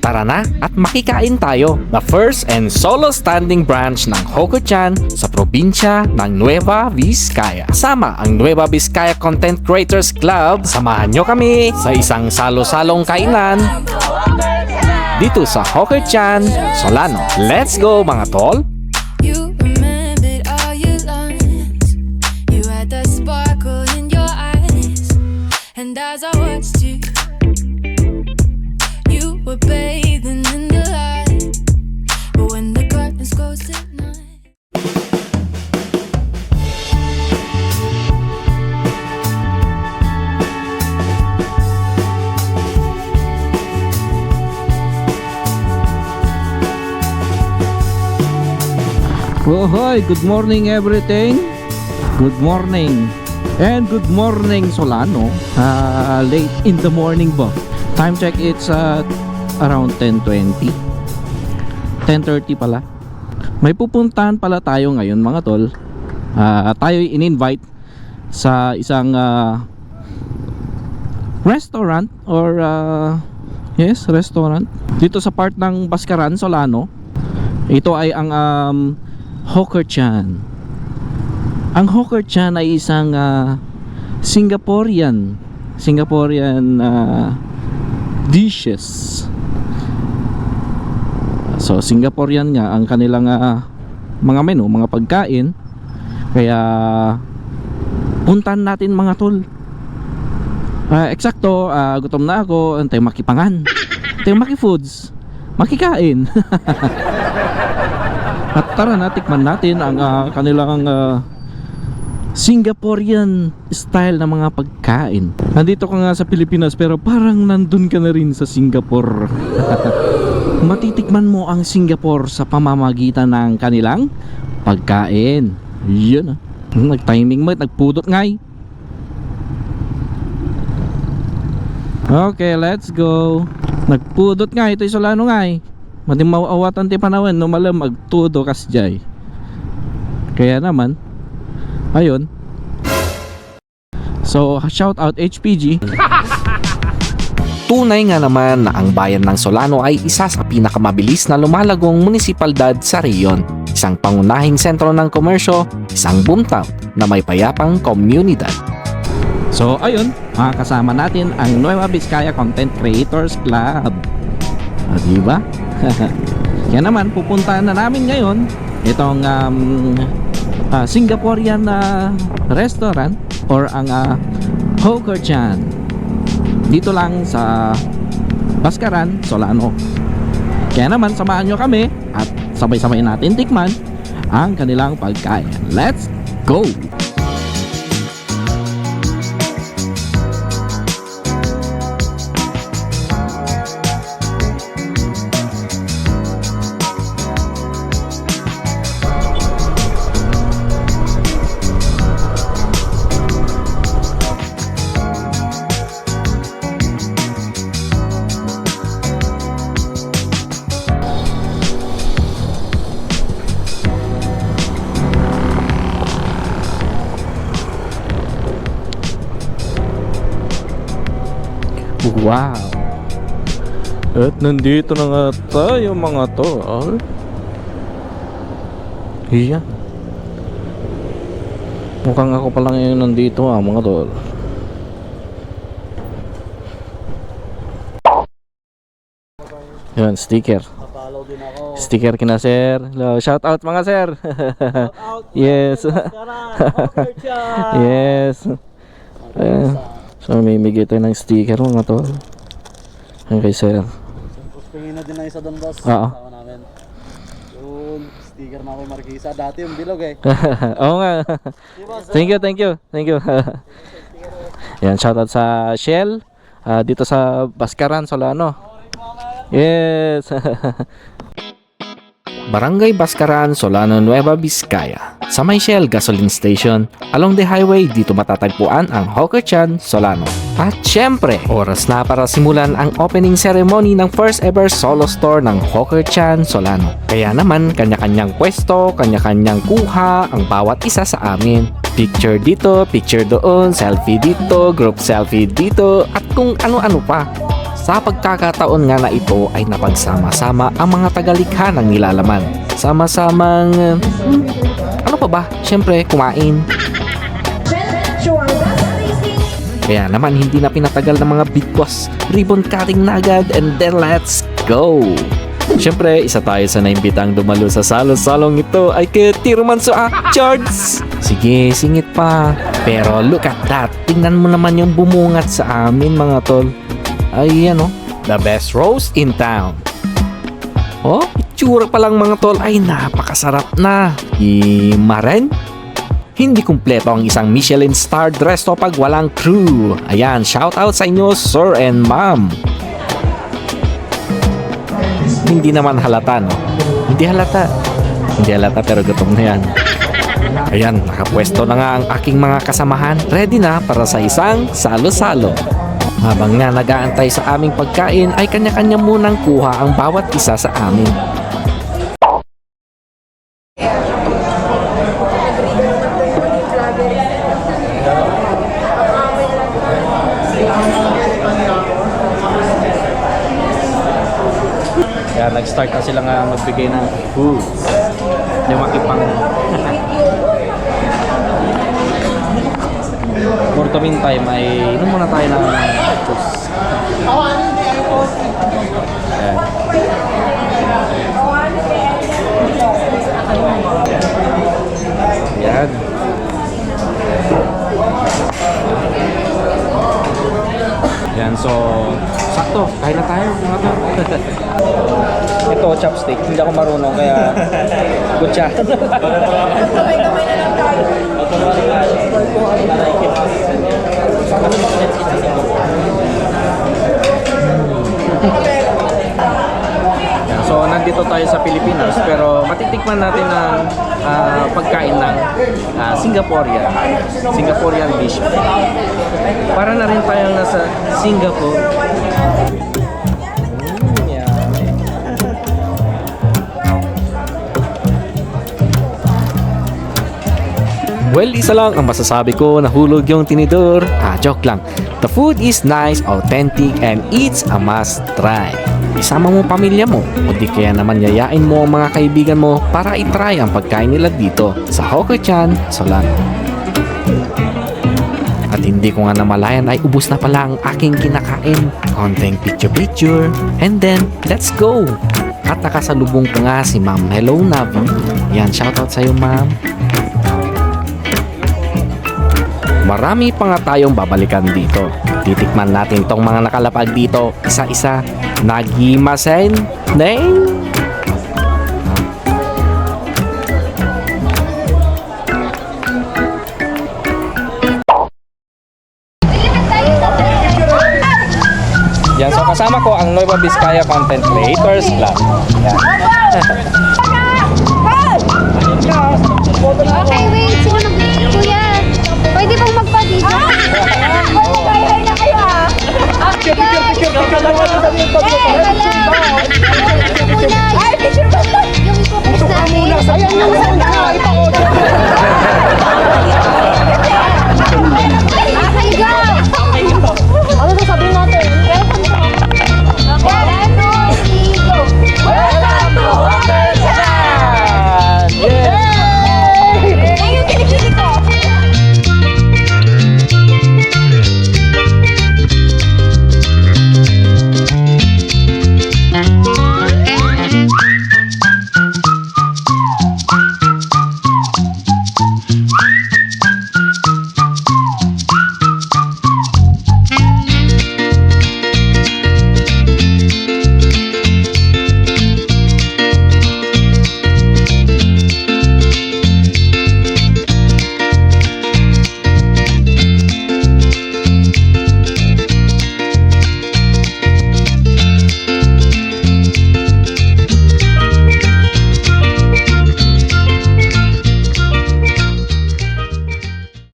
Tara na at makikain tayo. The first and solo standing branch ng Hoko-chan sa probinsya ng Nueva Vizcaya. Sama ang Nueva Vizcaya Content Creators Club. Samahan nyo kami sa isang salo-salong kainan dito sa Hoko-chan, Solano. Let's go mga tol! You remembered all your lines. You had that sparkle in your eyes. And as I watched you, you were bathing in the light. But when the curtains closed at night. Oh, hi, good morning everything. Good morning. And good morning Solano. Late in the morning ba? Time check, it's around 10:20. 10:30 pala. May pupuntahan pala tayo ngayon mga tol. Tayo in-invite sa isang restaurant or yes, restaurant dito sa part ng Baskaran, Solano. Ito ay ang Hoko-chan. Ang Hoko-chan ay isang Singaporean dishes. So Singaporean nga ang kanilang mga menu, mga pagkain. Kaya puntahan natin mga tol. Eksakto, gutom na ako. Antay makipangan, antay makifoods, makikain. At tara na, tikman natin ang kanilang Singaporean style na mga pagkain. Nandito ka nga sa Pilipinas pero parang nandun ka na rin sa Singapore. Matitikman mo ang Singapore sa pamamagitan ng kanilang pagkain. Yun nag-timing mo, nagpudot ngay. Okay, let's go. Nagpudot nga, ito yung Solano ngay. Mating mauawatan ti panawan no malam magtudo kasjay. Kaya naman ayun. So shout out HPG. Tunay nga naman na ang bayan ng Solano ay isa sa pinakamabilis na lumalagong munisipalidad sa rehiyon. Isang pangunahing sentro ng komersyo, isang boomtown na may payapang komunidad. So ayun, makakasama natin ang Nueva Vizcaya Content Creators Club. Diba? Kaya naman pupuntahan na namin ngayon itong Singaporean restaurant or ang Hoko-chan dito lang sa Baskaran, Solano. Kaya naman samahan nyo kami at sabay-sabay natin tikman ang kanilang pagkain. Let's go! Wow! At nandito na nga tayo mga tol. Iyan. Mukhang ako pa lang yung nandito mga tol. Yan, sticker. Sticker kina sir. Hello, shout out mga sir. Yes. Yes. So may migay tayo ng sticker mga tol. Okay sir. Puspingin na din na isa doon boss. Oo. Kasama namin. Yung sticker na ako Marquisa. Dati yung bilog eh. Oo nga. Thank you, thank you. Thank you. Yan, shoutout sa Shell dito sa Baskaran, Solano. Yes. Barangay Baskaran, Solano, Nueva Vizcaya. Sa may Shell Gasoline Station, along the highway dito matatagpuan ang Hoko-chan, Solano. At syempre, oras na para simulan ang opening ceremony ng first ever solo store ng Hoko-chan, Solano. Kaya naman, kanya-kanyang pwesto, kanya-kanyang kuha ang bawat isa sa amin. Picture dito, picture doon, selfie dito, group selfie dito, at kung ano-ano pa. Sa pagkakataon nga na ito ay napagsama-sama ang mga tagalikha ng nilalaman. Sama-samang... ano pa ba? Siyempre, kumain. Kaya naman hindi na pinatagal ng mga big boss. Ribbon cutting na agad and then let's go! Siyempre, isa tayo sa naimbitang dumalo sa salo-salong ito ay kay Tirumanso Charles! Sige, singit pa. Pero look at that. Tingnan mo naman yung bumungat sa amin mga tol. Ay ano, the best roast in town. Oh, itsura pa lang mga tol ay napakasarap na. Imaren? Hindi kumpleto ang isang Michelin-starred resto pag walang crew. Ayan, shout out sa inyo, sir and ma'am. Hindi naman halata, no? Hindi halata. Hindi halata pero gutom na yan. Ayan, nakapwesto na nga ang aking mga kasamahan. Ready na para sa isang salo-salo. Habang nga nag-aantay sa aming pagkain ay kanya-kanya munang kuha ang bawat isa sa amin. Kaya nag-start na sila nga magbigay ng food. Lumaki pang... For the meantime ay inom muna tayo ng juice. Ayan. Ayan. Ayan, so sakto, kain na tayo mga to. Ito, chopstick, hindi ako marunong kaya kutsa. Kamay-kamay na lang tayo. So nandito tayo sa Pilipinas pero matitikman natin ang pagkain ng Singaporean dish. Para na rin tayong nasa Singapore. Well, isa lang ang masasabi ko, nahulog yung tinidor. Joke lang. The food is nice, authentic, and it's a must try. Isama mo pamilya mo, o di kaya naman yayain mo ang mga kaibigan mo para itry ang pagkain nila dito sa Hokka-chan, Solano. At hindi ko nga namalayan ay ubos na pala ang aking kinakain. Konting picture-picture, and then, let's go! At nakasalubong ko nga si Ma'am Hello Navi. Yan, shoutout sa'yo ma'am. Marami pa nga tayong babalikan dito. Titikman natin tong mga nakalapag dito isa-isa. Nagimasen, Neng! Yan, so kasama ko ang Nueva Vizcaya Content Creators Club. Yan. Okay, wait. Sino kuya? Pwede bang magpa-video? Hi na kayo ah. Picture. Hello.